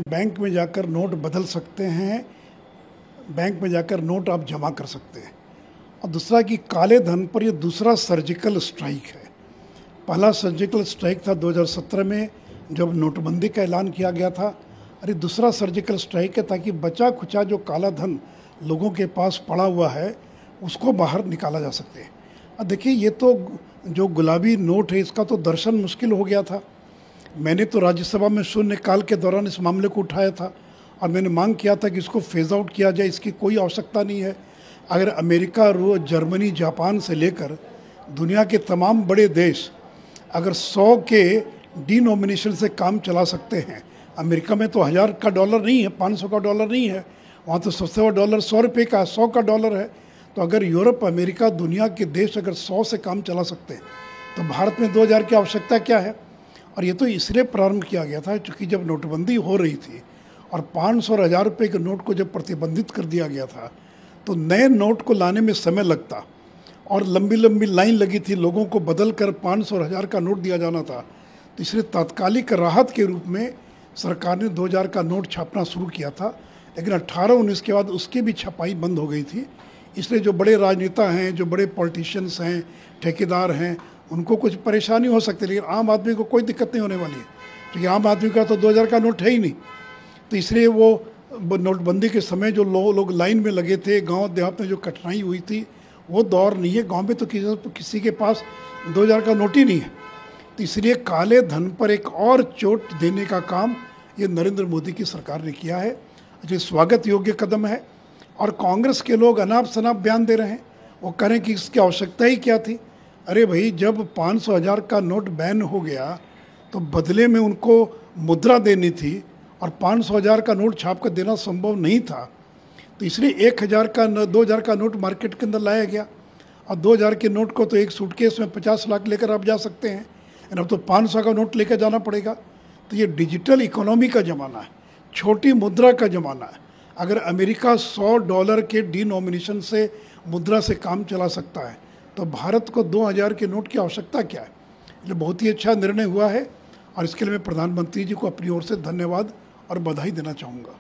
Bank में जाकर note बदल सकते हैं, बैंक में जाकर नोट आप जमा कर सकते हैं। और दूसरा कि काले धन पर ये दूसरा सर्जिकल स्ट्राइक है। पहला सर्जिकल स्ट्राइक था 2017 में जब नोटबंदी का ऐलान किया गया था, और ये दूसरा सर्जिकल स्ट्राइक है ताकि बचा खुचा जो काला धन लोगों के पास पड़ा हुआ है उसको बाहर निकाला जा सके। अब देखिए, ये तो जो गुलाबी नोट है इसका तो दर्शन मुश्किल हो गया था। मैंने तो राज्यसभा में शून्यकाल के दौरान इस मामले को उठाया था और मैंने मांग किया था कि इसको फेज आउट किया जाए, इसकी कोई आवश्यकता नहीं है। अगर अमेरिका, रूस, जर्मनी, जापान से लेकर दुनिया के तमाम बड़े देश अगर 100 के डिनोमिनेशन से काम चला सकते हैं, अमेरिका में तो 1000 का डॉलर नहीं है, 500 का डॉलर नहीं है, वहाँ तो सबसे बड़ा डॉलर 100 रुपये का, 100 का डॉलर है। तो अगर यूरोप, अमेरिका, दुनिया के देश अगर 100 से काम चला सकते हैं तो भारत में 2000 की आवश्यकता क्या है। और ये तो इसलिए प्रारंभ किया गया था क्योंकि जब नोटबंदी हो रही थी और 500 और 1000 रुपये के नोट को जब प्रतिबंधित कर दिया गया था तो नए नोट को लाने में समय लगता और लंबी लंबी लाइन लगी थी, लोगों को बदल कर 500 और 1000 का नोट दिया जाना था। तो इसलिए तात्कालिक राहत के रूप में सरकार ने 2000 का नोट छापना शुरू किया था, लेकिन 18-19 के बाद उसकी भी छपाई बंद हो गई थी। इसलिए जो बड़े राजनेता हैं, जो बड़े पॉलिटिशियंस हैं, ठेकेदार हैं, उनको कुछ परेशानी हो सकती है, लेकिन आम आदमी को कोई दिक्कत नहीं होने वाली है क्योंकि आम आदमी का तो 2000 का नोट है ही नहीं। तो इसलिए वो नोटबंदी के समय जो लोग लाइन में लगे थे, गांव देहात में जो कठिनाई हुई थी, वो दौर नहीं है। गांव में तो किसी के पास 2000 का नोट ही नहीं है। तो इसलिए काले धन पर एक और चोट देने का काम ये नरेंद्र मोदी की सरकार ने किया है, जो स्वागत योग्य कदम है। और कांग्रेस के लोग अनाप शनाप बयान दे रहे हैं, वो कह रहे हैं कि इसकी आवश्यकता ही क्या थी। अरे भाई, जब 500-1000 का नोट बैन हो गया तो बदले में उनको मुद्रा देनी थी और 500-1000 का नोट छाप कर देना संभव नहीं था। तो इसलिए 1000 का 2000 का नोट मार्केट के अंदर लाया गया और 2000 के नोट को तो एक सूटकेस में 50 लाख लेकर आप जा सकते हैं, अब तो 500 का नोट लेकर जाना पड़ेगा। तो ये डिजिटल इकोनॉमी का ज़माना है, छोटी मुद्रा का ज़माना है। अगर अमेरिका $100 के डिनोमिनेशन से मुद्रा से काम चला सकता है तो भारत को 2000 के नोट की आवश्यकता क्या है। ये बहुत ही अच्छा निर्णय हुआ है और इसके लिए मैं प्रधानमंत्री जी को अपनी ओर से धन्यवाद और बधाई देना चाहूँगा।